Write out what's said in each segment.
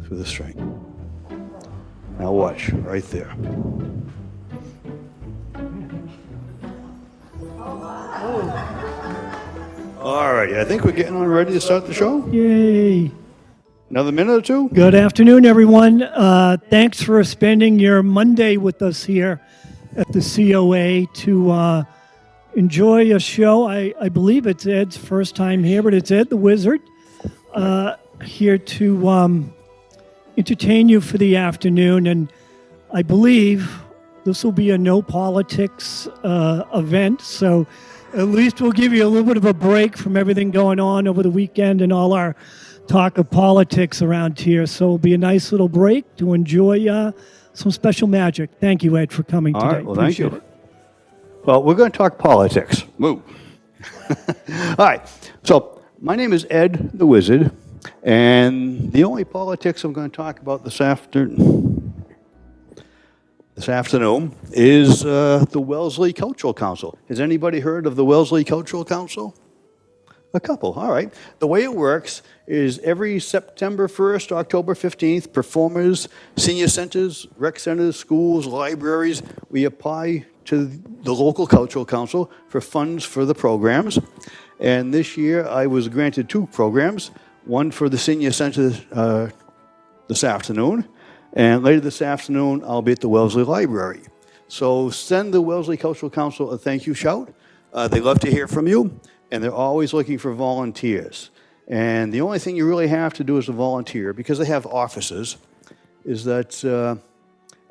through the string. Now watch, right there. All righty, I think we're getting on ready to start the show. Yay. Another minute or two? Good afternoon, everyone. Thanks for spending your Monday with us here at the COA to enjoy a show. I believe it's Ed's first time here, but it's Ed the Wizard here to entertain you for the afternoon. And I believe this will be a no politics event, so at least we'll give you a little bit of a break from everything going on over the weekend and all our talk of politics around here. So it'll be a nice little break to enjoy some special magic. Thank you, Ed, for coming today. All right, well, thank you. Appreciate it. Well, we're going to talk politics. Woo. All right, so my name is Ed the Wizard, and the only politics I'm going to talk about this afternoon is the Wellesley Cultural Council. Has anybody heard of the Wellesley Cultural Council? A couple, all right. The way it works is every September 1st, October 15th, performers, senior centers, rec centers, schools, libraries, we apply to the local cultural council for funds for the programs. And this year I was granted 2 programs, one for the senior center this afternoon, and later this afternoon I'll be at the Wellesley Library. So send the Wellesley Cultural Council a thank you shout. They love to hear from you. And they're always looking for volunteers. And the only thing you really have to do as a volunteer, because they have offices, is that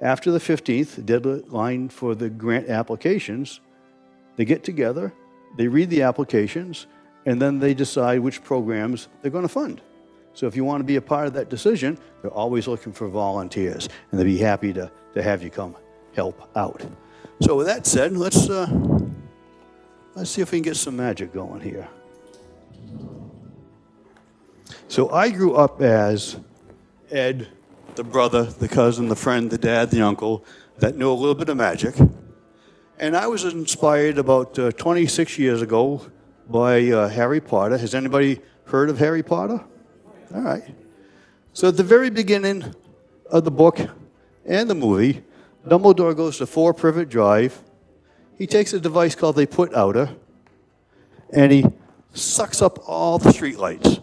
after the 15th, the deadline for the grant applications, they get together, they read the applications, and then they decide which programs they're going to fund. So if you want to be a part of that decision, they're always looking for volunteers, and they'd be happy to have you come help out. So with that said, let's see if we can get some magic going here. So I grew up as Ed, the brother, the cousin, the friend, the dad, the uncle, that knew a little bit of magic. And I was inspired about 26 years ago by Harry Potter. Has anybody heard of Harry Potter? All right. So at the very beginning of the book and the movie, Dumbledore goes to 4 Privet Drive. He takes a device called a put-outer, and he sucks up all the streetlights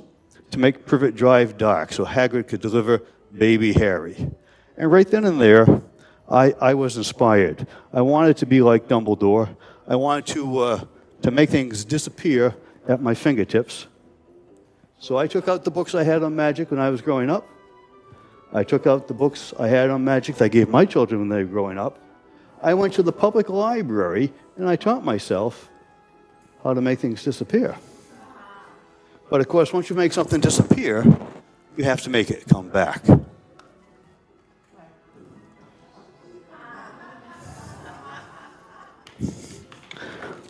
to make Privet Drive dark so Hagrid could deliver baby Harry. And right then and there, I was inspired. I wanted to be like Dumbledore. I wanted to make things disappear at my fingertips. So I took out the books I had on magic when I was growing up. I took out the books I had on magic that I gave my children when they were growing up. I went to the public library and I taught myself how to make things disappear. But of course, once you make something disappear, you have to make it come back.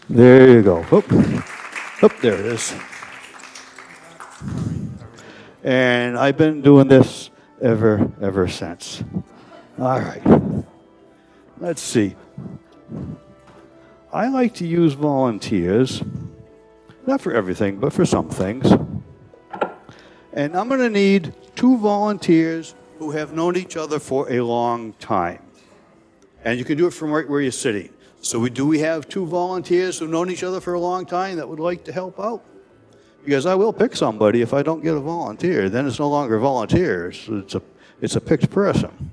There you go. Oop, there it is. And I've been doing this ever since. All right. Let's see. I like to use volunteers, not for everything, but for some things. And I'm going to need 2 volunteers who have known each other for a long time. And you can do it from right where you're sitting. So we have 2 volunteers who've known each other for a long time that would like to help out? Because I will pick somebody if I don't get a volunteer. Then it's no longer a volunteer. It's a picked person.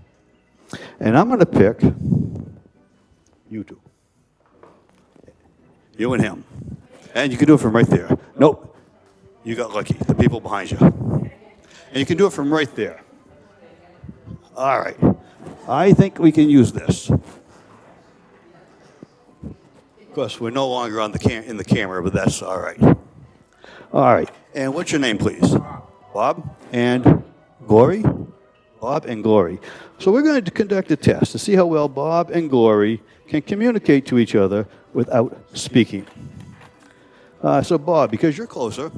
And I'm going to pick you 2. You and him. And you can do it from right there. Nope. You got lucky. The people behind you. And you can do it from right there. All right. I think we can use this. Of course, we're no longer on in the camera, but that's all right. All right. And what's your name, please? Bob and Glory? Bob and Glory. So we're going to conduct a test to see how well Bob and Glory can communicate to each other without speaking. So Bob, because you're closer,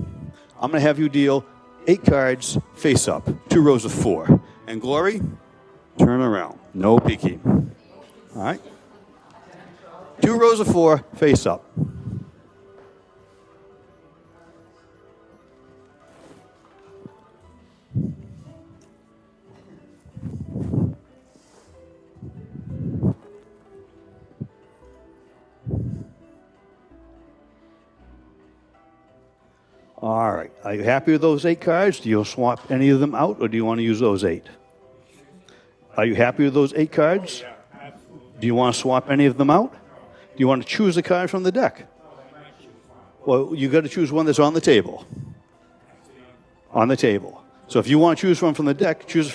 I'm going to have you deal 8 cards face up, 2 rows of 4. And Glory, turn around. No peeking. All right? 2 rows of 4 face up. All right. Are you happy with those 8 cards? Do you swap any of them out, or do you want to use those 8? Are you happy with those 8 cards? Do you want to swap any of them out? Do you want to choose a card from the deck? Well, you got to choose one that's on the table. On the table. So if you want to choose one from the deck, choose.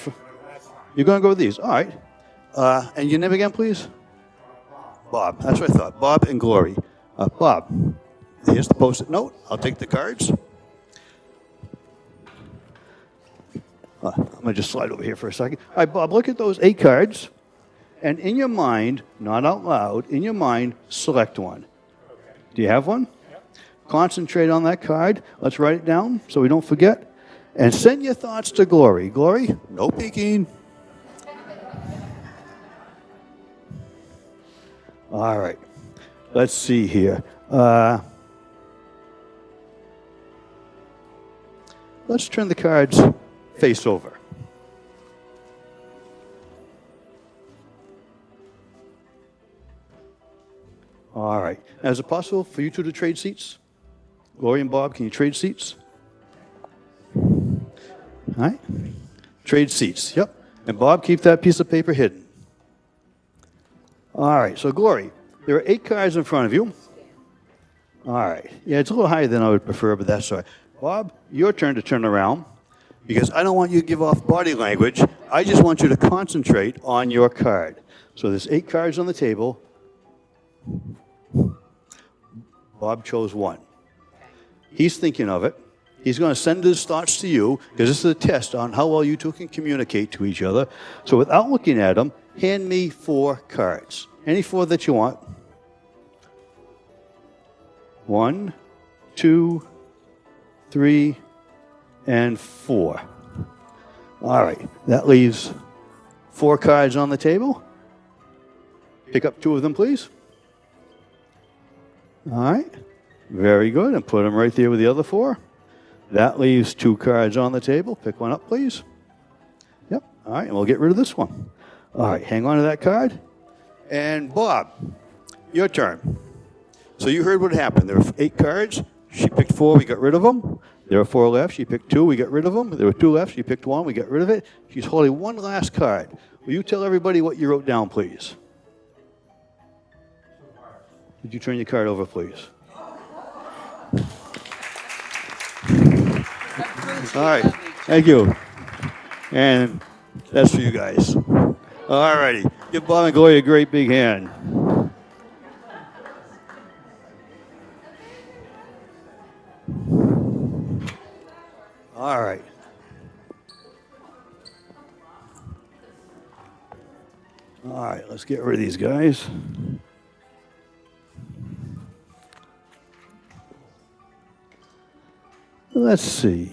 You're going to go with these. All right. And your name again, please? Bob. That's what I thought. Bob and Glory. Bob, here's the Post-it note. I'll take the cards. I'm going to just slide over here for a second. All right, Bob, look at those 8 cards. And in your mind, not out loud, in your mind, select one. Do you have one? Concentrate on that card. Let's write it down so we don't forget. And send your thoughts to Glory. Glory, no peeking. All right. Let's see here. Let's turn the cards face over. All right. Now, is it possible for you two to trade seats? Glory and Bob, can you trade seats? All right. Trade seats. Yep. And Bob, keep that piece of paper hidden. All right. So, Glory, there are 8 cards in front of you. All right. Yeah, it's a little higher than I would prefer, but that's all right. Bob, your turn to turn around, because I don't want you to give off body language. I just want you to concentrate on your card. So there's 8 cards on the table. Bob chose one. He's thinking of it. He's going to send his thoughts to you, because this is a test on how well you two can communicate to each other. So without looking at them, hand me 4 cards. Any 4 that you want. 1, 2, 3, and 4. All right. That leaves 4 cards on the table. Pick up 2 of them, please. All right. Very good. And put them right there with the other 4. That leaves 2 cards on the table. Pick one up, please. Yep. All right. And we'll get rid of this one. All right. Hang on to that card. And Bob, your turn. So you heard what happened. There were 8 cards. She picked 4. We got rid of them. There were 4 left. She picked 2. We got rid of them. There were 2 left. She picked 1. We got rid of it. She's holding one last card. Will you tell everybody what you wrote down, please? Would you turn your card over, please? All right. Thank you. And that's for you guys. All righty. Give Bob and Gloria a great big hand. All right. All right, let's get rid of these guys. Let's see.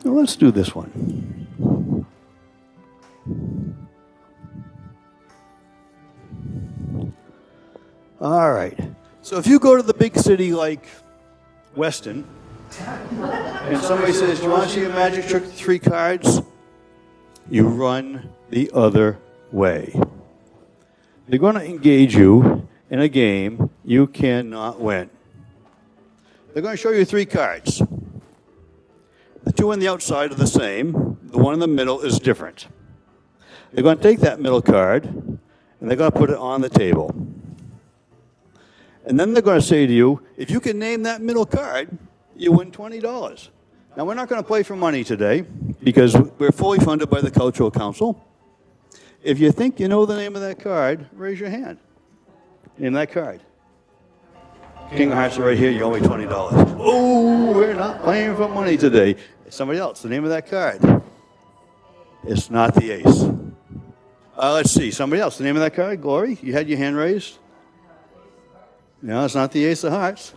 Well, let's do this one. All right. So if you go to the big city like Weston, and somebody says, do you want to see a magic trick with 3 cards? You run the other way. They're going to engage you in a game you cannot win. They're going to show you 3 cards. The 2 on the outside are the same. The one in the middle is different. They're going to take that middle card, and they're going to put it on the table. And then they're going to say to you, if you can name that middle card, you win $20. Now, we're not going to play for money today, because we're fully funded by the Cultural Council. If you think you know the name of that card, raise your hand. Name that card. King of Hearts are right here. You owe me $20. Oh, we're not playing for money today. Somebody else. The name of that card. It's not the ace. Let's see. Somebody else. The name of that card. Glory, you had your hand raised. No, it's not the ace of hearts.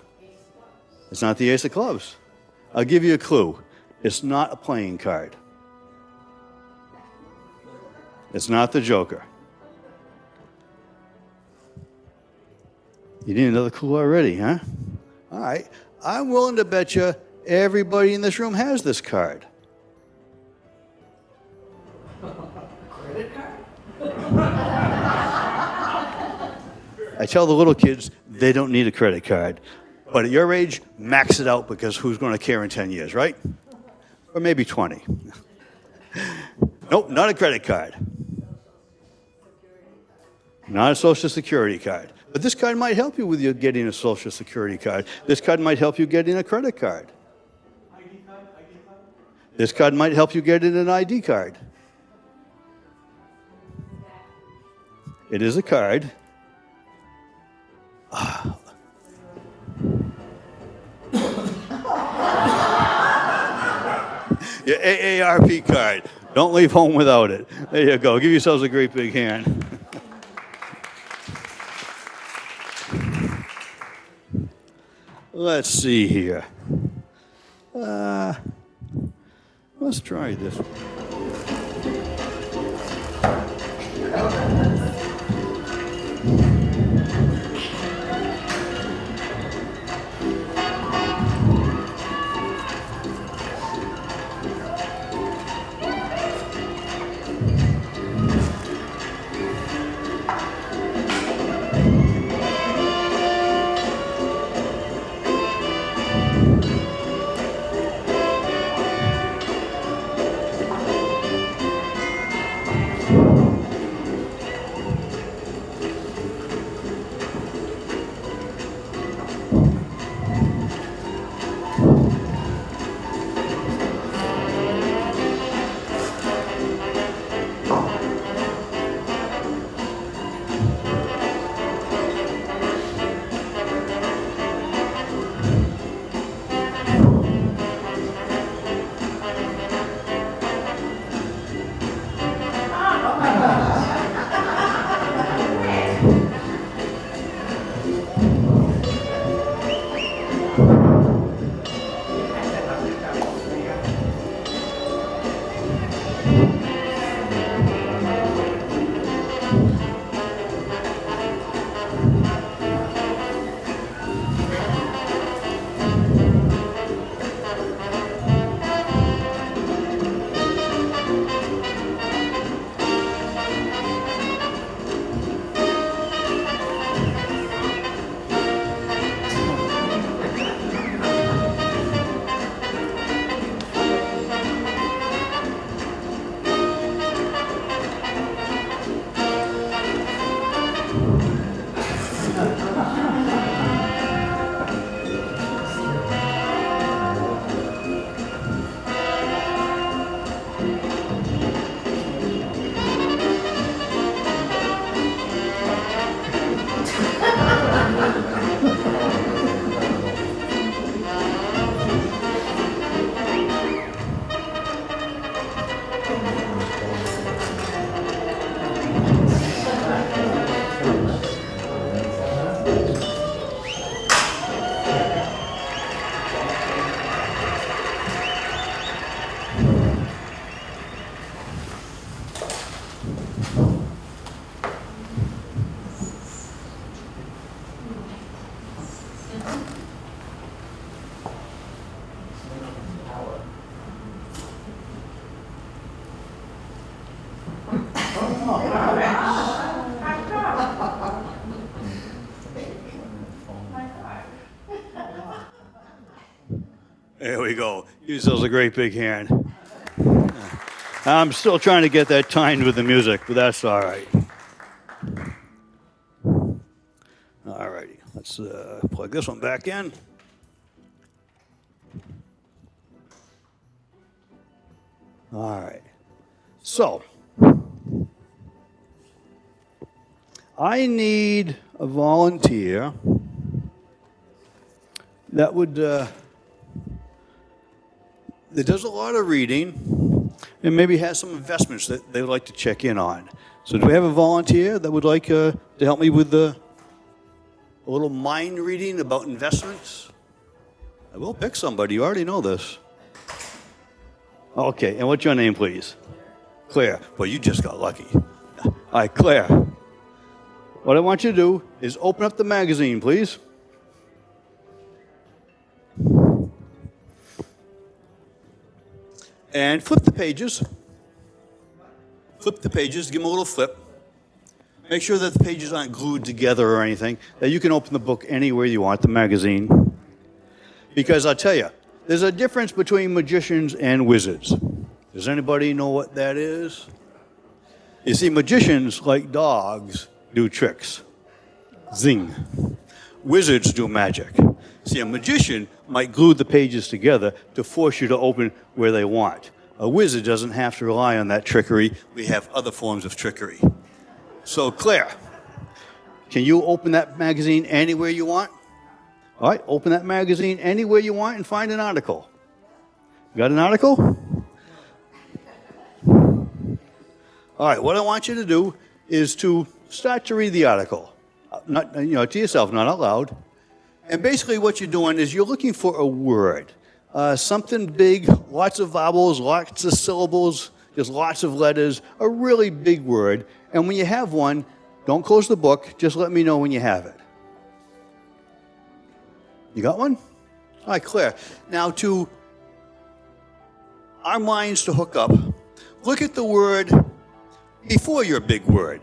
It's not the ace of clubs. I'll give you a clue. It's not a playing card. It's not the Joker. You need another clue already, huh? All right. I'm willing to bet you everybody in this room has this card. Credit card? I tell the little kids they don't need a credit card. But at your age, max it out because who's going to care in 10 years, right? Or maybe 20. Nope, not a credit card. Not a Social Security card. But this card might help you with you getting a Social Security card. This card might help you getting a credit card. This card might help you getting an ID card. It is a card. Your AARP card. Don't leave home without it. There you go. Give yourselves a great big hand. Let's see here. Let's try this one. There we go. Give yourselves a great big hand. I'm still trying to get that timed with the music, but that's all right. All righty. Let's plug this one back in. All right. So, I need a volunteer that would that does a lot of reading and maybe has some investments that they would like to check in on. So do we have a volunteer that would like to help me with a little mind reading about investments? I will pick somebody. You already know this. Okay, and what's your name, please? Claire. Well, you just got lucky. All right, Claire. What I want you to do is open up the magazine, please. And flip the pages. Flip the pages, give them a little flip. Make sure that the pages aren't glued together or anything. That you can open the book anywhere you want, the magazine. Because I'll tell you, there's a difference between magicians and wizards. Does anybody know what that is? You see, magicians, like dogs, do tricks. Zing. Wizards do magic. See, a magician might glue the pages together to force you to open where they want. A wizard doesn't have to rely on that trickery. We have other forms of trickery. So, Claire, can you open that magazine anywhere you want? All right, open that magazine anywhere you want and find an article. You got an article? All right, what I want you to do is to start to read the article. Not, to yourself, not out loud. And basically what you're doing is you're looking for a word. Something big, lots of vowels, lots of syllables, just lots of letters, a really big word. And when you have one, don't close the book, just let me know when you have it. You got one? All right, Claire. Now to our minds to hook up, look at the word before your big word.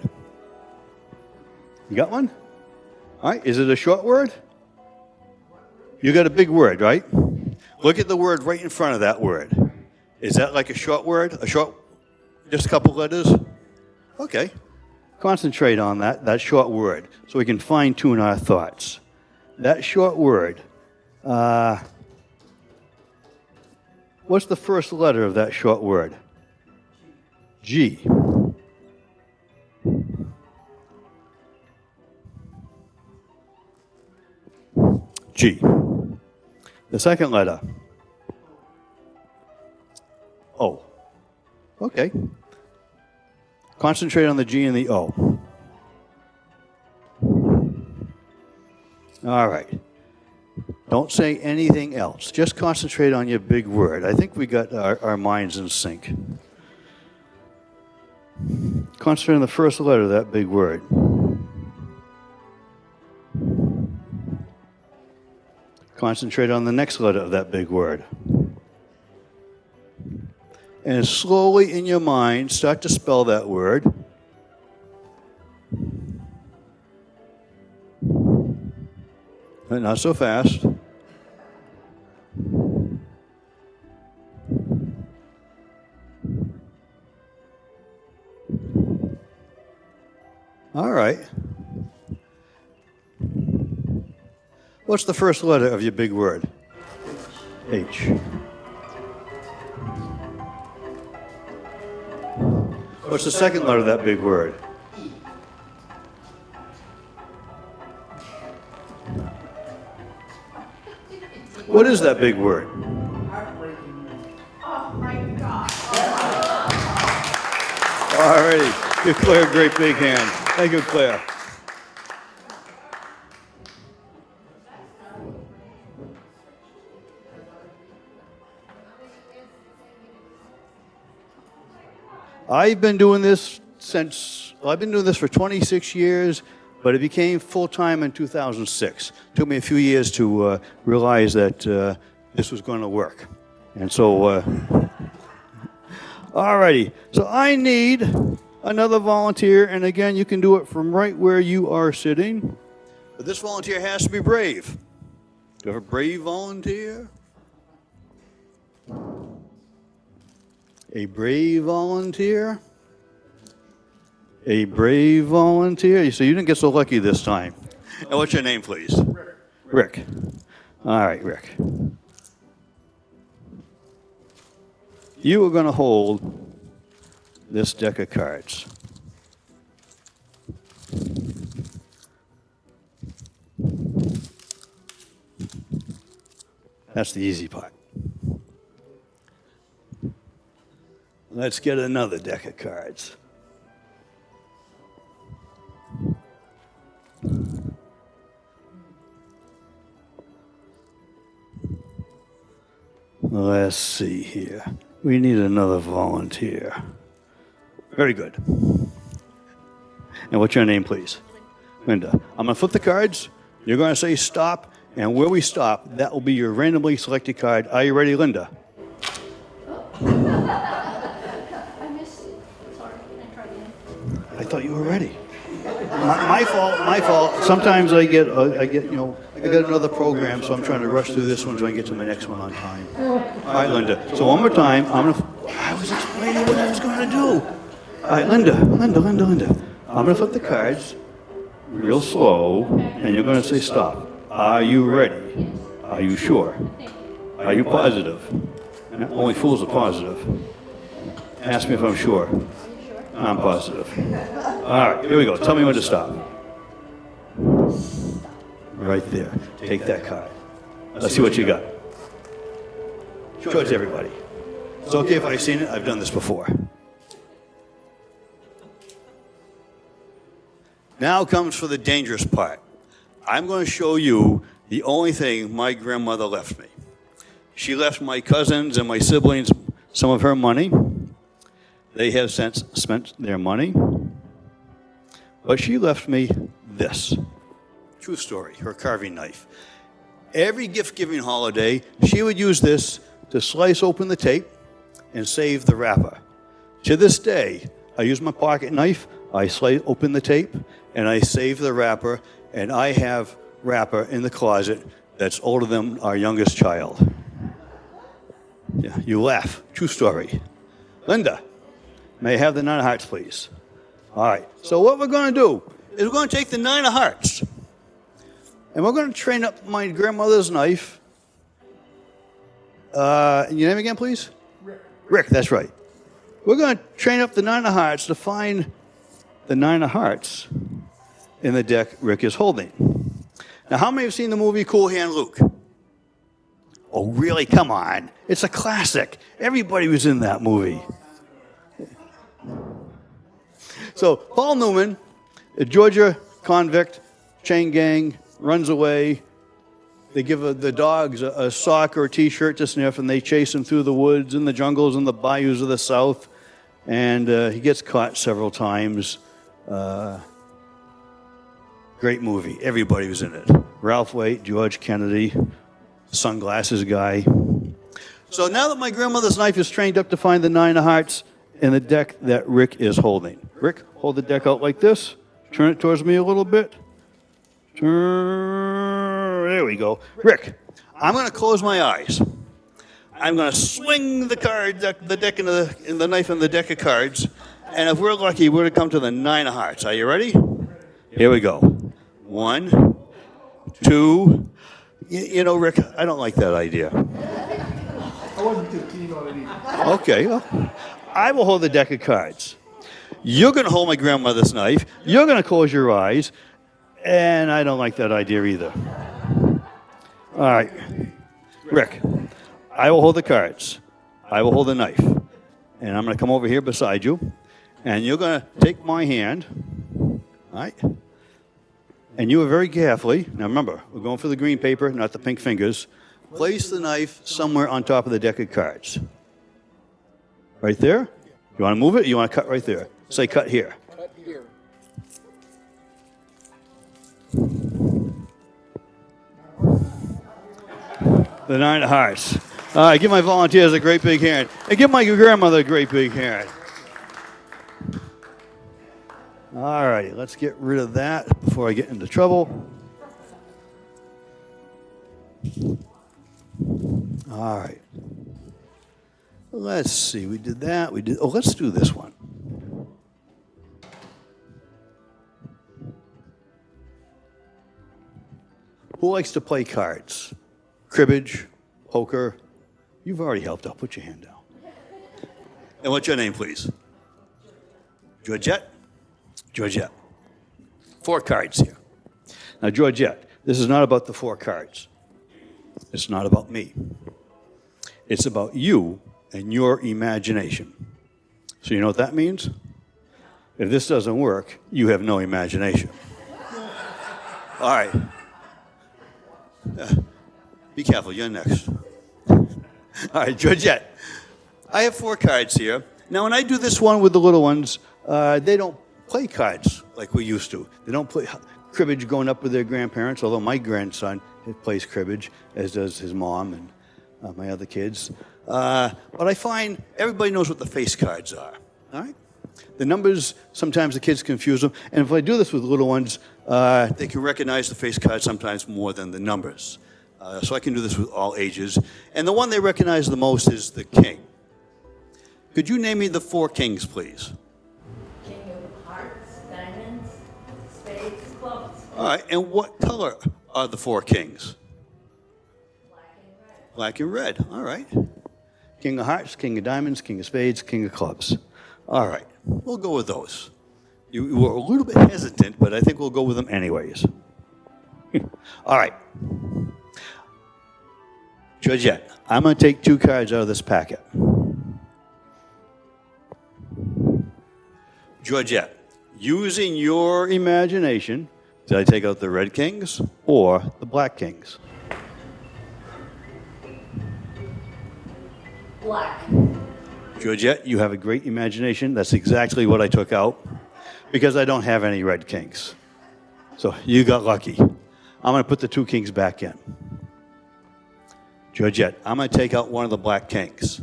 You got one? All right, is it a short word? You got a big word, right? Look at the word right in front of that word. Is that like a short word? Just a couple letters? Okay. Concentrate on that short word so we can fine-tune our thoughts. That short word, what's the first letter of that short word? G. G. The second letter. O. Okay. Concentrate on the G and the O. All right. Don't say anything else. Just concentrate on your big word. I think we got our minds in sync. Concentrate on the first letter of that big word. Concentrate on the next letter of that big word. And slowly in your mind, start to spell that word. But not so fast. All right. What's the first letter of your big word? H. What's the second letter of that big word? What is that big word? Oh my God. All righty. Give Claire a great big hand. Thank you, Claire. I've been doing this for 26 years, but it became full-time in 2006. Took me a few years to realize that this was going to work. And so, all righty. So I need another volunteer, and again, you can do it from right where you are sitting. But this volunteer has to be brave. Do you have a brave volunteer? A brave volunteer? A brave volunteer? So you didn't get so lucky this time. And what's your name, please? Rick. All right, Rick. You are going to hold this deck of cards. That's the easy part. Let's get another deck of cards. Let's see here. We need another volunteer. Very good. And what's your name, please? Linda. I'm going to flip the cards. You're going to say stop. And where we stop, that will be your randomly selected card. Are you ready, Linda? I missed it. Sorry, can I try again? I thought you were ready. My fault. Sometimes I get, I got another program, so I'm trying to rush through this one so I can get to my next one on time. All right, Linda. So one more time, I was explaining what I was going to do. All right, Linda. I'm going to flip the cards real slow, and you're going to say stop. Are you ready? Are you sure? Are you positive? Only fools are positive. Ask me if I'm sure. I'm positive. All right, here we go. Tell me when to stop. Right there. Take that card. Let's see what you got. Show it to everybody. It's okay if I've seen it. I've done this before. Now comes for the dangerous part. I'm going to show you the only thing my grandmother left me. She left my cousins and my siblings some of her money. They have since spent their money. But she left me this. True story, her carving knife. Every gift-giving holiday, she would use this to slice open the tape and save the wrapper. To this day, I use my pocket knife, I slice open the tape, and I save the wrapper, and I have wrapper in the closet that's older than our youngest child. Yeah, you laugh. True story. Linda, may I have the 9 of hearts, please? All right. So what we're going to do is we're going to take the 9 of hearts, and we're going to train up my grandmother's knife. Your name again, please? Rick, that's right. We're going to train up the 9 of hearts to find the 9 of hearts in the deck Rick is holding. Now, how many have seen the movie Cool Hand Luke? Oh, really? Come on. It's a classic. Everybody was in that movie. So, Paul Newman, a Georgia convict, chain gang, runs away. They give the dogs a sock or a T-shirt to sniff, and they chase him through the woods and the jungles and the bayous of the South. And he gets caught several times. Great movie. Everybody was in it. Ralph Waite, George Kennedy, sunglasses guy. So now that my grandmother's knife is trained up to find the 9 of hearts in the deck that Rick is holding. Rick, hold the deck out like this. Turn it towards me a little bit. There we go. Rick, I'm going to close my eyes. I'm going to swing the card, the deck in the knife in the deck of cards, and if we're lucky, we're going to come to the 9 of hearts. Are you ready? Here we go. 1, 2. You know, Rick, I don't like that idea. I wasn't too keen on it either. Okay, well, I will hold the deck of cards. You're going to hold my grandmother's knife. You're going to close your eyes, and I don't like that idea either. All right, Rick, I will hold the cards. I will hold the knife, and I'm going to come over here beside you, and you're going to take my hand, all right? And you are very carefully, now remember, we're going for the green paper, not the pink fingers. Place the knife somewhere on top of the deck of cards. Right there? You want to move it, or you want to cut right there? Say cut here. Cut here. The 9 of hearts. All right, give my volunteers a great big hand. And give my grandmother a great big hand. All right, let's get rid of that before I get into trouble. All right. Let's see, we did that. Let's do this one. Who likes to play cards? Cribbage, poker. You've already helped out. Put your hand down. And what's your name, please? Georgette? Georgette. 4 cards here. Now, Georgette, this is not about the 4 cards. It's not about me. It's about you and your imagination. So you know what that means? If this doesn't work, you have no imagination. All right. Be careful, you're next. All right, Georgette. I have 4 cards here. Now, when I do this one with the little ones, they don't play cards like we used to. They don't play cribbage growing up with their grandparents, although my grandson plays cribbage, as does his mom and my other kids. But I find everybody knows what the face cards are. All right? The numbers, sometimes the kids confuse them. And if I do this with little ones, they can recognize the face card sometimes more than the numbers. So I can do this with all ages. And the one they recognize the most is the king. Could you name me the 4 kings, please? King of hearts, diamonds, spades, clubs. All right, and what color are the 4 kings? Black and red. Black and red, all right. King of hearts, king of diamonds, king of spades, king of clubs. All right, we'll go with those. You were a little bit hesitant, but I think we'll go with them anyways. All right. Georgette, I'm going to take 2 cards out of this packet. Georgette, using your imagination, did I take out the red kings or the black kings? Black. Georgette, you have a great imagination. That's exactly what I took out because I don't have any red kings. So you got lucky. I'm going to put the 2 kings back in. Georgette, I'm going to take out one of the black kings.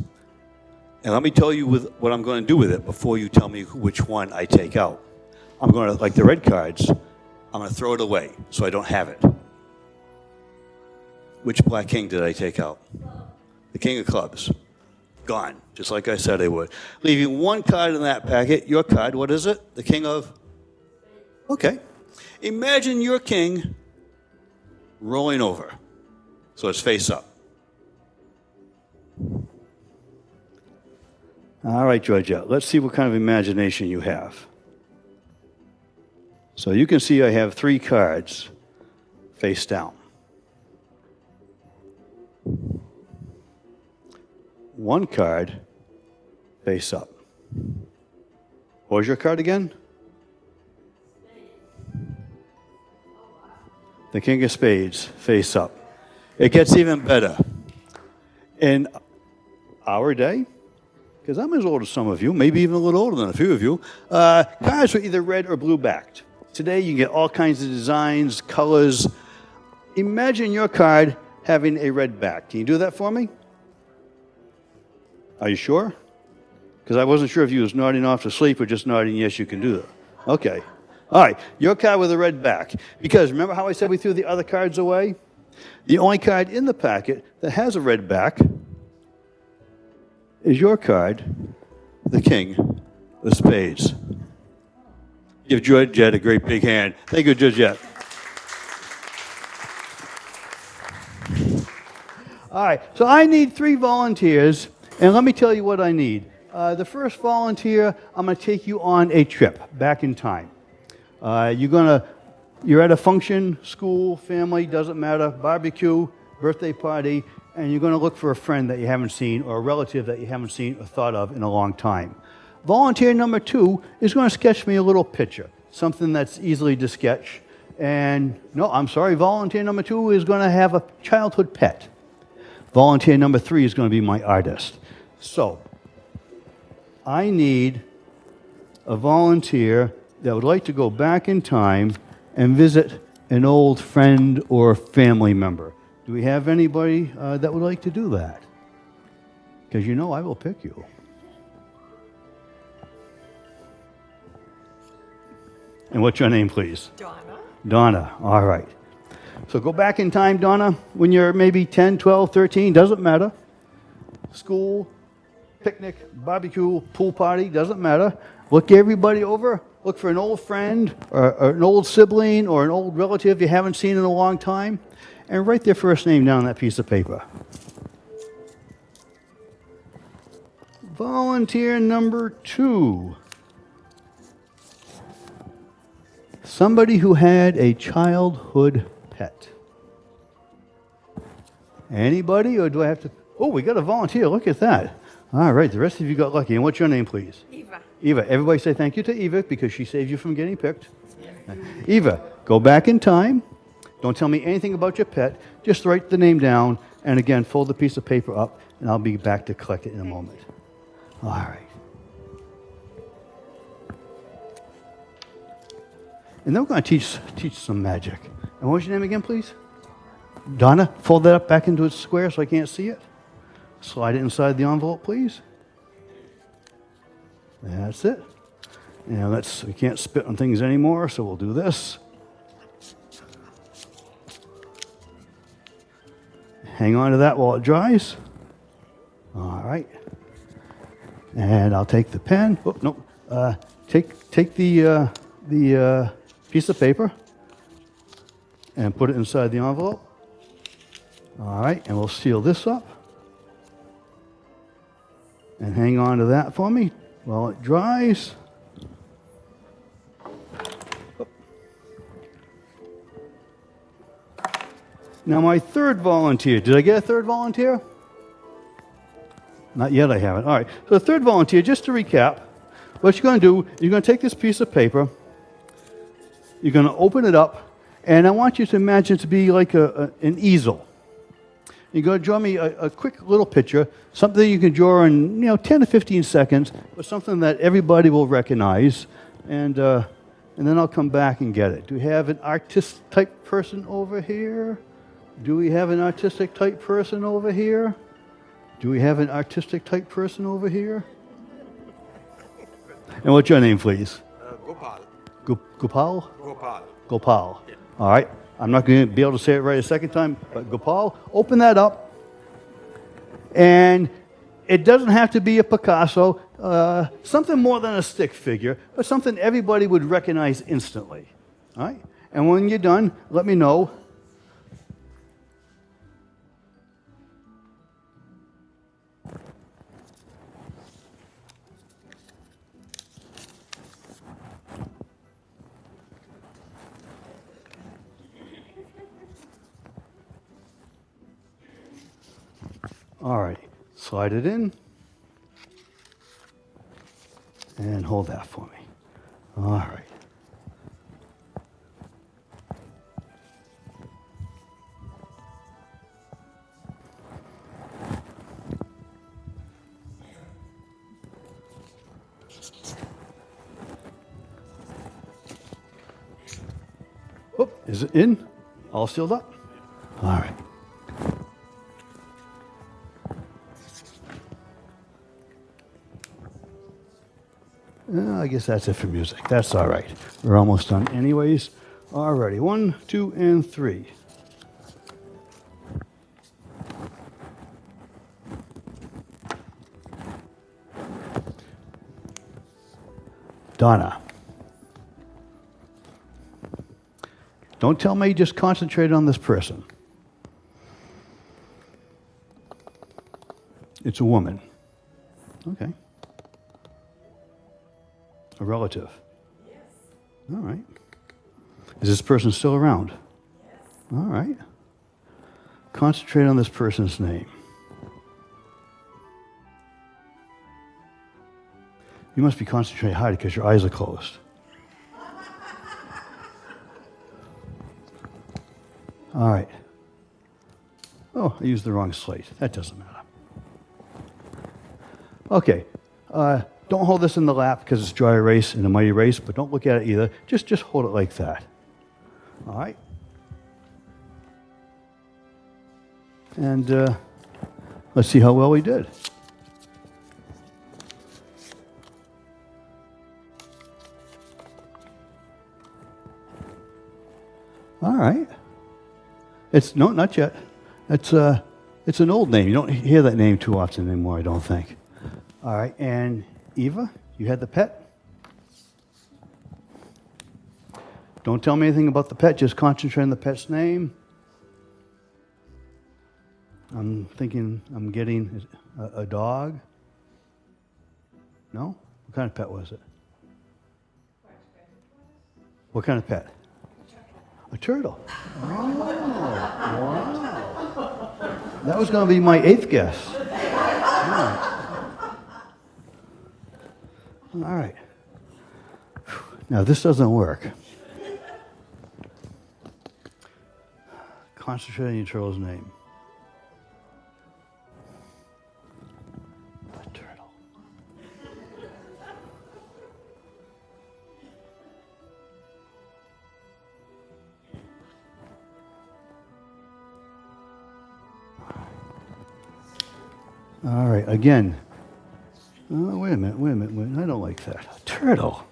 And let me tell you what I'm going to do with it before you tell me which one I take out. I'm going to, like the red cards, I'm going to throw it away so I don't have it. Which black king did I take out? The king of clubs. Gone, just like I said I would. Leaving 1 card in that packet. Your card, what is it? The king of? Okay. Imagine your king rolling over. So it's face up. All right, Georgette, let's see what kind of imagination you have. So you can see I have 3 cards face down. 1 card face up. What was your card again? The king of spades face up. It gets even better. In our day, because I'm as old as some of you, maybe even a little older than a few of you, cards were either red or blue backed. Today you get all kinds of designs, colors. Imagine your card having a red back. Can you do that for me? Are you sure? Because I wasn't sure if you was nodding off to sleep or just nodding, yes, you can do that. Okay. All right, your card with a red back. Because remember how I said we threw the other cards away? The only card in the packet that has a red back is your card, the king of spades. Give Georgette a great big hand. Thank you, Georgette. All right, so I need 3 volunteers, and let me tell you what I need. The first volunteer, I'm going to take you on a trip back in time. You're at a function, school, family, doesn't matter, barbecue, birthday party, and you're going to look for a friend that you haven't seen or a relative that you haven't seen or thought of in a long time. Volunteer number 2 is going to sketch me a little picture, something that's easily to sketch. And no, I'm sorry, volunteer number 2 is going to have a childhood pet. Volunteer number 3 is going to be my artist. So, I need a volunteer that would like to go back in time and visit an old friend or family member. Do we have anybody that would like to do that? Because you know I will pick you. And what's your name, please? Donna. Donna, all right. So go back in time, Donna, when you're maybe 10, 12, 13, doesn't matter. School, picnic, barbecue, pool party, doesn't matter. Look everybody over. Look for an old friend or an old sibling or an old relative you haven't seen in a long time, and write their first name down on that piece of paper. Volunteer number 2. Somebody who had a childhood pet. Anybody, or do I have to? Oh, we got a volunteer. Look at that. All right, the rest of you got lucky. And what's your name, please? Eva. Eva. Everybody say thank you to Eva because she saved you from getting picked. Eva, go back in time. Don't tell me anything about your pet. Just write the name down. And again, fold the piece of paper up, and I'll be back to collect it in a moment. All right. And then we're going to teach some magic. And what's your name again, please? Donna. Fold that up back into its square so I can't see it. Slide it inside the envelope, please. That's it. And we can't spit on things anymore, so we'll do this. Hang on to that while it dries. All right. And I'll take the pen. Oh, no. Take the piece of paper and put it inside the envelope. All right, and we'll seal this up. And hang on to that for me while it dries. Now my third volunteer. Did I get a third volunteer? Not yet, I haven't. All right, so the third volunteer, just to recap, what you're going to do, you're going to take this piece of paper, you're going to open it up, and I want you to imagine it to be like an easel. You're going to draw me a quick little picture, something you can draw in 10 to 15 seconds, but something that everybody will recognize, and then I'll come back and get it. Do we have an artist type person over here? Do we have an artistic type person over here? Do we have an artistic type person over here? And what's your name, please? Gopal. Gopal? Gopal. Gopal. Yeah. All right. I'm not going to be able to say it right a second time, but Gopal, open that up. And it doesn't have to be a Picasso, something more than a stick figure, but something everybody would recognize instantly. All right? And when you're done, let me know. All right, slide it in and hold that for me. All right. Oh, is it in? All sealed up? All right. I guess that's it for music. That's all right. We're almost done anyways. All righty. 1, 2, and 3. Donna. Don't tell me, just concentrate on this person. It's a woman. Okay. A relative? Yes. All right. Is this person still around? Yes. All right. Concentrate on this person's name. You must be concentrating hard because your eyes are closed. All right. Oh, I used the wrong slate. That doesn't matter. Okay. Don't hold this in the lap because it's dry erase and a mighty erase, but don't look at it either. Just hold it like that. All right? And let's see how well we did. All right. No, not yet. It's an old name. You don't hear that name too often anymore, I don't think. All right, and Eva, you had the pet? Don't tell me anything about the pet, just concentrate on the pet's name. I'm thinking I'm getting a dog. No? What kind of pet was it? What kind of pet? A turtle. Oh, wow. That was going to be my 8th guess. All right. Now, this doesn't work. Concentrate on your turtle's name. A turtle. All right, again. Oh, wait a minute. I don't like that. A turtle.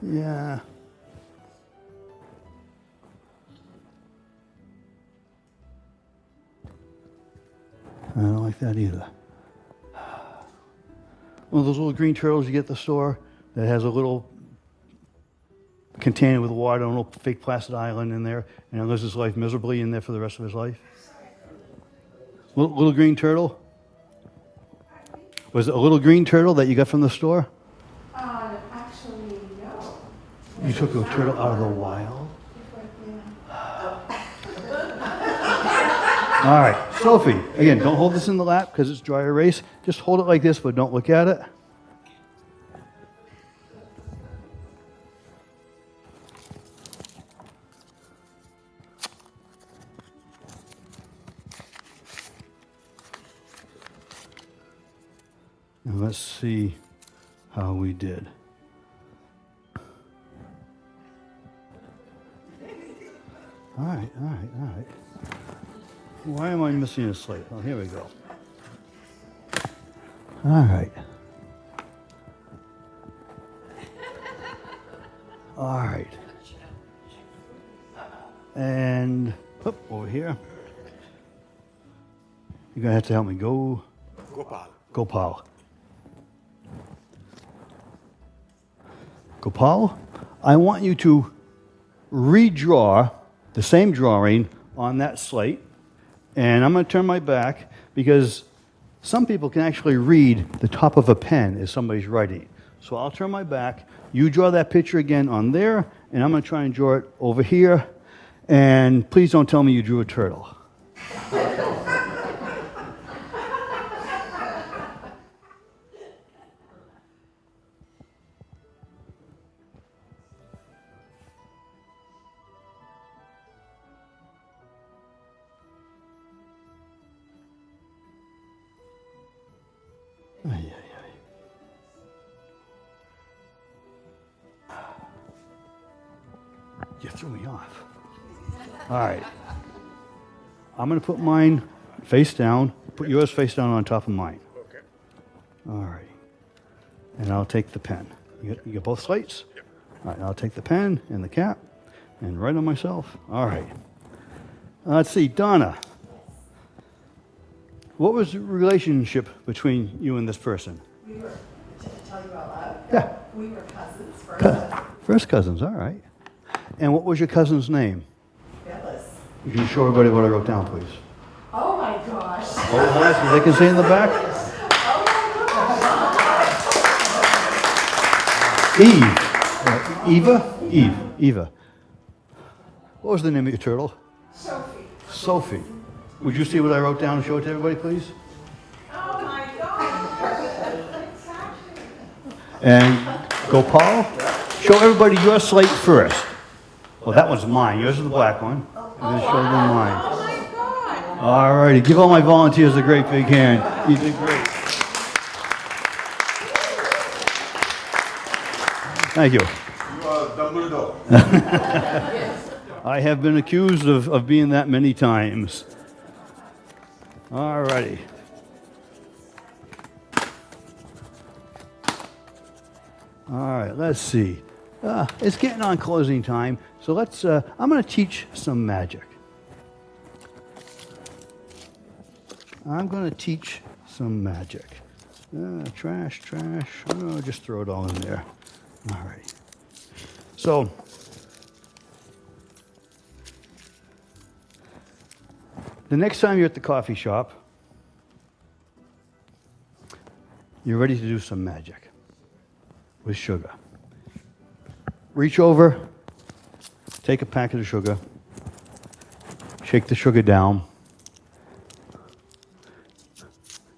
Yeah. I don't like that either. One of those little green turtles you get at the store that has a little container with water, a little fake plastic island in there, and he lives his life miserably in there for the rest of his life. Little green turtle? Was it a little green turtle that you got from the store? Actually, no. You took a turtle out of the wild? All right, Sophie, again, don't hold this in the lap because it's dry erase. Just hold it like this, but don't look at it. Now let's see how we did. All right. Why am I missing a slate? Oh, here we go. All right. All right. And over here. You're gonna have to help me. Gopal. Gopal, I want you to redraw the same drawing on that slate. And I'm going to turn my back because some people can actually read the top of a pen as somebody's writing. So I'll turn my back. You draw that picture again on there, and I'm going to try and draw it over here. And please don't tell me you drew a turtle. You threw me off. All right. I'm going to put mine face down. Put yours face down on top of mine. Okay. All right. And I'll take the pen. You got both slates? Yep. All right. I'll take the pen and the cap and write on myself. All right. Let's see. Donna. What was the relationship between you and this person? We were, to tell you out loud? Yeah. We were cousins first. First cousins. All right. And what was your cousin's name? Phyllis. You can show everybody what I wrote down, please. Oh my gosh. Oh, they can see in the back. Eva. What was the name of your turtle? Sophie. Would you see what I wrote down and show it to everybody, please? Oh my God. And Gopal, show everybody your slate first. Well, that one's mine. Yours is the black one. And then show them mine. Oh my God. All righty. Give all my volunteers a great big hand. You did great. Thank you. You are Dumbledore. I have been accused of being that many times. All righty. All right, let's see. It's getting on closing time, so let's. I'm going to teach some magic. Trash. Oh, just throw it all in there. All right. So, the next time you're at the coffee shop, you're ready to do some magic with sugar. Reach over, take a packet of sugar, shake the sugar down,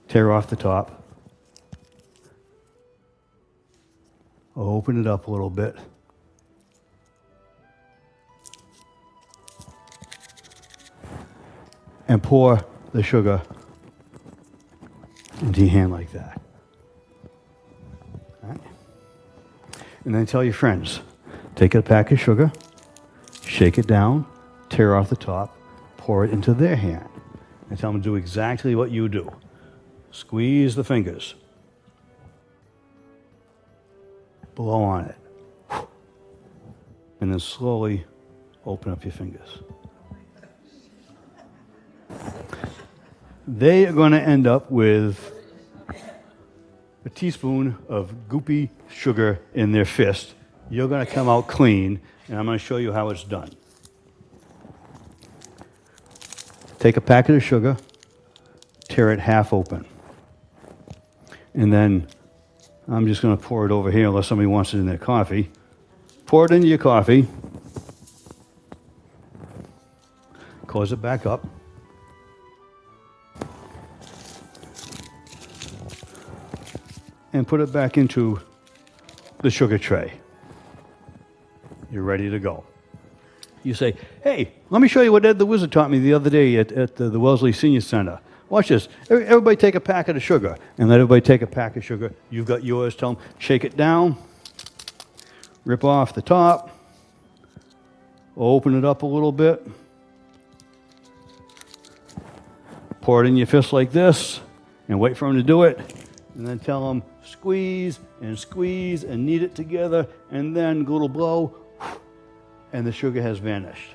tear off the top, open it up a little bit, and pour the sugar into your hand like that. All right? And then tell your friends, take a pack of sugar, shake it down, tear off the top, pour it into their hand, and tell them to do exactly what you do. Squeeze the fingers. Blow on it. and then slowly open up your fingers. They are going to end up with a teaspoon of goopy sugar in their fist. You're going to come out clean, and I'm going to show you how it's done. Take a packet of sugar, tear it half open. And then I'm just going to pour it over here unless somebody wants it in their coffee. Pour it into your coffee. Close it back up. And put it back into the sugar tray. You're ready to go. You say, hey, let me show you what Ed the Wizard taught me the other day at the Wellesley Senior Center. Watch this. Everybody take a packet of sugar. And let everybody take a pack of sugar. You've got yours. Tell them, shake it down. Rip off the top. Open it up a little bit. Pour it in your fist like this. And wait for them to do it. And then tell them, squeeze and knead it together, and then go to blow, and the sugar has vanished.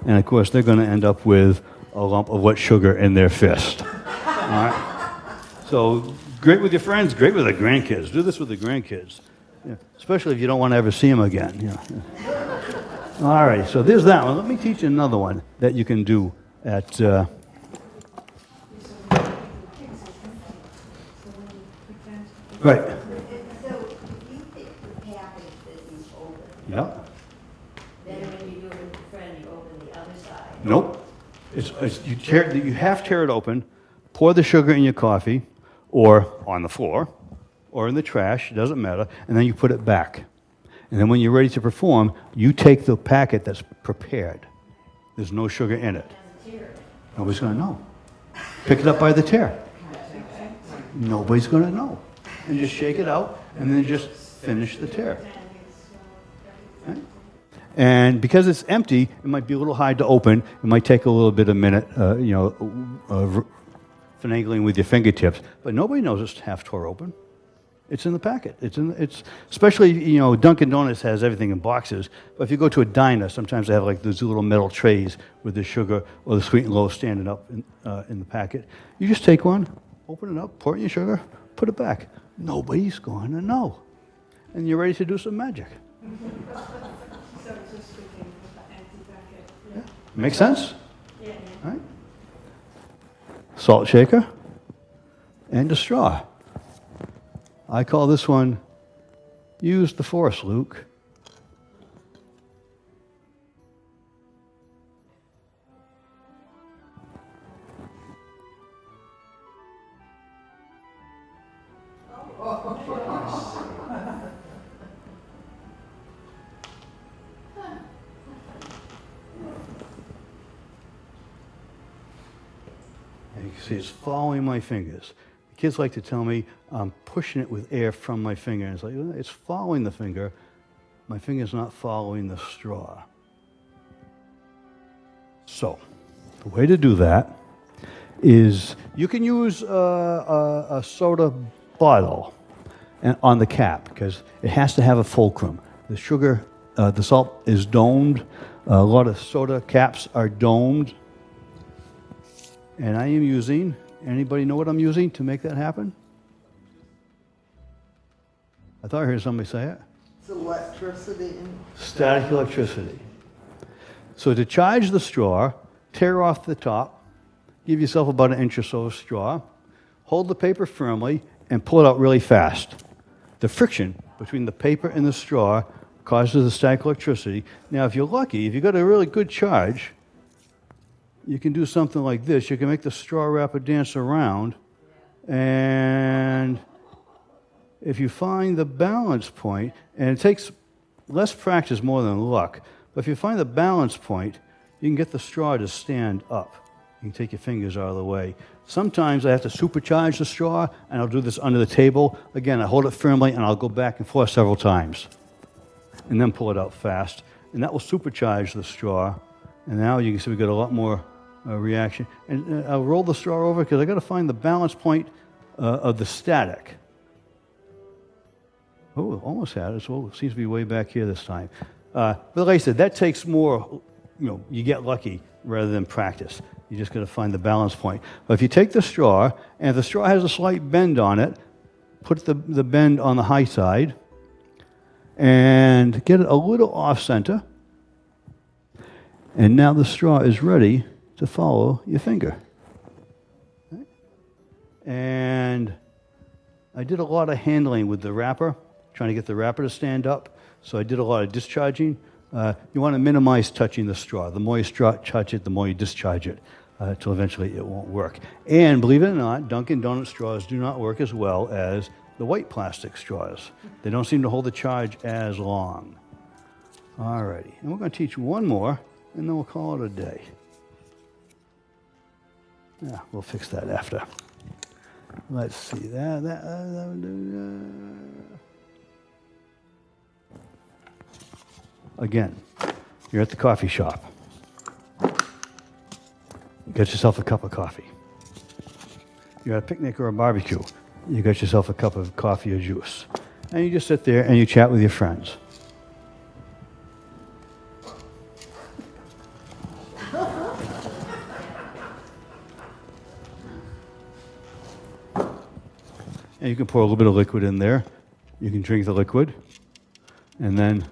And of course, they're going to end up with a lump of wet sugar in their fist. All right? So great with your friends, great with the grandkids. Do this with the grandkids, especially if you don't want to ever see them again. All right, so there's that one. Let me teach you another one that you can do at... Right. So you pick the package that you open, Yep. then when you do it with a friend, you open the other side. Nope. You half tear it open, pour the sugar in your coffee, or on the floor, or in the trash, it doesn't matter, and then you put it back. And then when you're ready to perform, you take the packet that's prepared. There's no sugar in it. Nobody's going to know. Pick it up by the tear. Nobody's going to know. And just shake it out, and then just finish the tear. Right? And because it's empty, it might be a little hard to open. It might take a little bit of minute, finagling with your fingertips. But nobody knows it's half tore open. It's in the packet. It's especially, Dunkin' Donuts has everything in boxes. But if you go to a diner, sometimes they have like those little metal trays with the sugar or the sweet and low standing up in the packet. You just take one, open it up, pour it in your sugar, put it back. Nobody's going to know. And you're ready to do some magic. So just begin with the empty packet. Yeah. Make sense? Yeah. All right. Salt shaker and a straw. I call this one, use the force, Luke. And you can see it's following my fingers. The kids like to tell me I'm pushing it with air from my finger. And it's like, it's following the finger. My finger's not following the straw. So, the way to do that is you can use a soda bottle on the cap because it has to have a fulcrum. The sugar, the salt is domed. A lot of soda caps are domed. And I am using, anybody know what I'm using to make that happen? I thought I heard somebody say it. It's electricity. Static electricity. So to charge the straw, tear off the top, give yourself about an inch or so of straw, hold the paper firmly, and pull it out really fast. The friction between the paper and the straw causes the static electricity. Now, if you're lucky, if you've got a really good charge, you can do something like this. You can make the straw wrapper dance around, and if you find the balance point, and it takes less practice more than luck, but if you find the balance point, you can get the straw to stand up. You can take your fingers out of the way. Sometimes I have to supercharge the straw, and I'll do this under the table. Again, I hold it firmly, and I'll go back and forth several times, and then pull it out fast. And that will supercharge the straw. And now you can see we've got a lot more reaction. And I'll roll the straw over because I've got to find the balance point of the static. Oh, almost had it. So it seems to be way back here this time. But like I said, that takes more, you get lucky rather than practice. You just got to find the balance point. But if you take the straw, and if the straw has a slight bend on it, put the bend on the high side, and get it a little off center. And now the straw is ready to follow your finger. And I did a lot of handling with the wrapper, trying to get the wrapper to stand up. So I did a lot of discharging. You want to minimize touching the straw. The more you touch it, the more you discharge it, till eventually it won't work. And believe it or not, Dunkin' Donut straws do not work as well as the white plastic straws. They don't seem to hold the charge as long. All righty, and we're going to teach one more, and then we'll call it a day. Yeah, we'll fix that after. Let's see, again, you're at the coffee shop. Get yourself a cup of coffee. You're at a picnic or a barbecue. You get yourself a cup of coffee or juice. And you just sit there and you chat with your friends. And you can pour a little bit of liquid in there. You can drink the liquid. And then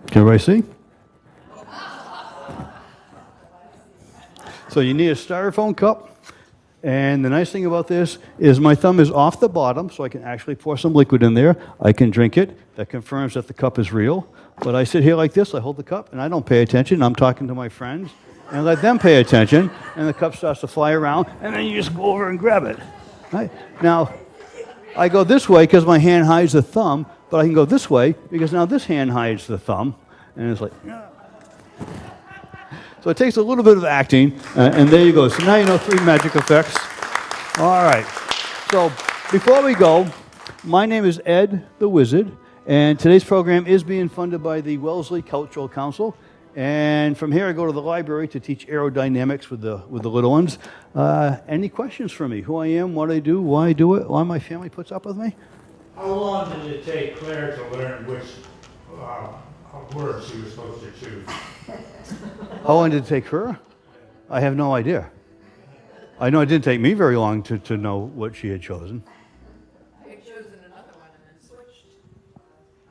can everybody see? So you need a styrofoam cup, and the nice thing about this is my thumb is off the bottom, so I can actually pour some liquid in there. I can drink it. That confirms that the cup is real. But I sit here like this, I hold the cup, and I don't pay attention. I'm talking to my friends, and let them pay attention, and the cup starts to fly around, and then you just go over and grab it. Right? Now, I go this way because my hand hides the thumb, but I can go this way because now this hand hides the thumb, and it's like... So it takes a little bit of acting, and there you go. So now you know 3 magic effects. All right. So before we go, my name is Ed the Wizard, and today's program is being funded by the Wellesley Cultural Council. And from here, I go to the library to teach aerodynamics with the little ones. Any questions for me? Who I am, what I do, why I do it, why my family puts up with me? How long did it take Claire to learn which words she was supposed to choose? How long did it take her? I have no idea. I know it didn't take me very long to know what she had chosen. I had chosen another one and then switched.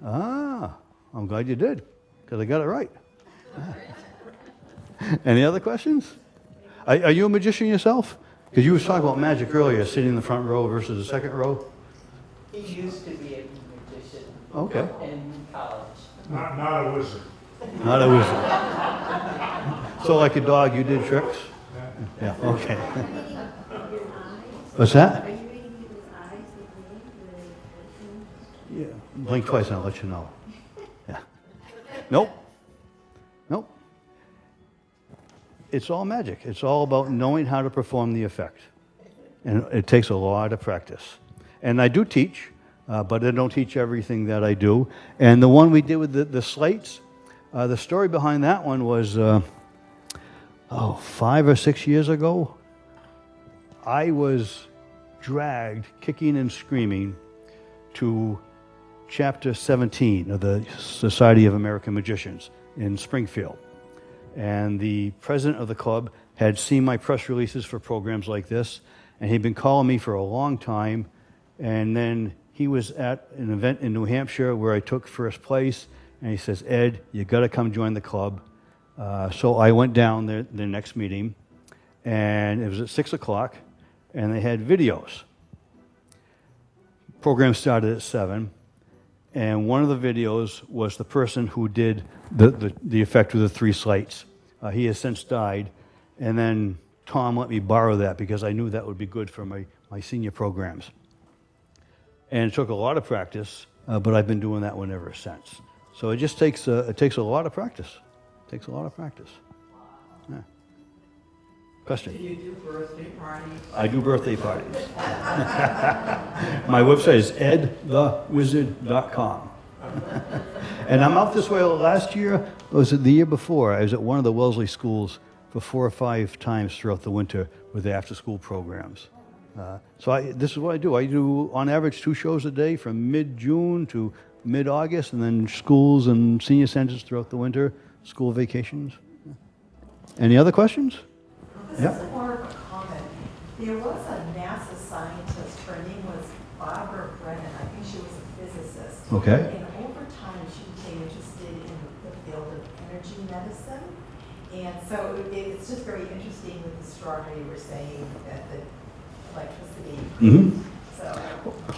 Ah, I'm glad you did, because I got it right. Any other questions? Are you a magician yourself? Because you were talking about magic earlier, sitting in the front row versus the second row. He used to be a magician. Okay. In college. Not a wizard. Not a wizard. So like a dog, you did tricks? Yeah, okay. What's that? Are you reading people's eyes with me? Yeah, blink twice and I'll let you know. Yeah. Nope. It's all magic. It's all about knowing how to perform the effect. And it takes a lot of practice. And I do teach, but I don't teach everything that I do. And the one we did with the slates, the story behind that one was, 5 or 6 years ago, I was dragged, kicking and screaming, to Chapter 17 of the Society of American Magicians in Springfield. And the president of the club had seen my press releases for programs like this, and he'd been calling me for a long time. And then he was at an event in New Hampshire where I took first place, and he says, "Ed, you got to come join the club." So I went down there the next meeting, and it was at 6 o'clock, and they had videos. Program started at 7, and one of the videos was the person who did the effect with the 3 slates. He has since died, and then Tom let me borrow that because I knew that would be good for my senior programs. And it took a lot of practice, but I've been doing that one ever since. So it just takes a lot of practice. It takes a lot of practice. Yeah. Question? Do you do birthday parties? I do birthday parties. My website is edthewizard.com. And I'm out this way last year, or was it the year before? I was at one of the Wellesley schools for 4 or 5 times throughout the winter with the after-school programs. This is what I do. I do, on average, 2 shows a day from mid-June to mid-August, and then schools and senior centers throughout the winter, school vacations. Any other questions? This Yeah. is more of a comment. There was a NASA scientist, her name was Barbara Brennan, I think she was a physicist. Okay. And over time, she became interested in the field of energy medicine. And so it's just very interesting with the straw, how you were saying that the electricity. Mhm. So,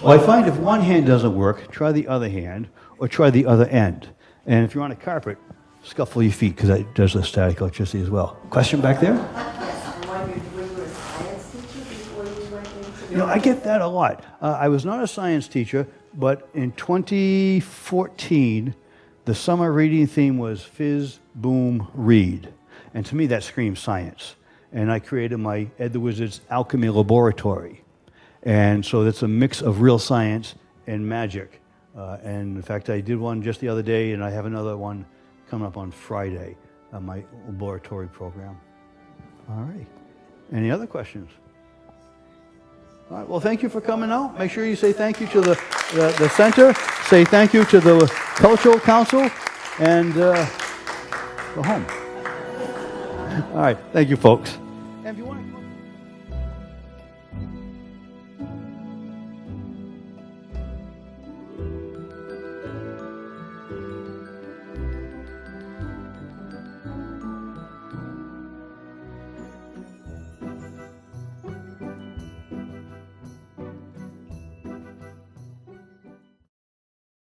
Well, I find if one hand doesn't work, try the other hand, or try the other end. And if you're on a carpet, scuffle your feet, because that does the static electricity as well. Question back there? Yes, I wondered, were you a science teacher before you went into? You know, I get that a lot. I was not a science teacher, but in 2014, the summer reading theme was Fizz, Boom, Read. And to me, that screams science. And I created my Ed the Wizard's Alchemy Laboratory. And so that's a mix of real science and magic. And in fact, I did one just the other day, and I have another one coming up on Friday, my laboratory program. All right. Any other questions? All right, well, thank you for coming out. Make sure you say thank you to the center, say thank you to the Cultural Council, and go home. All right, thank you, folks. And if you want to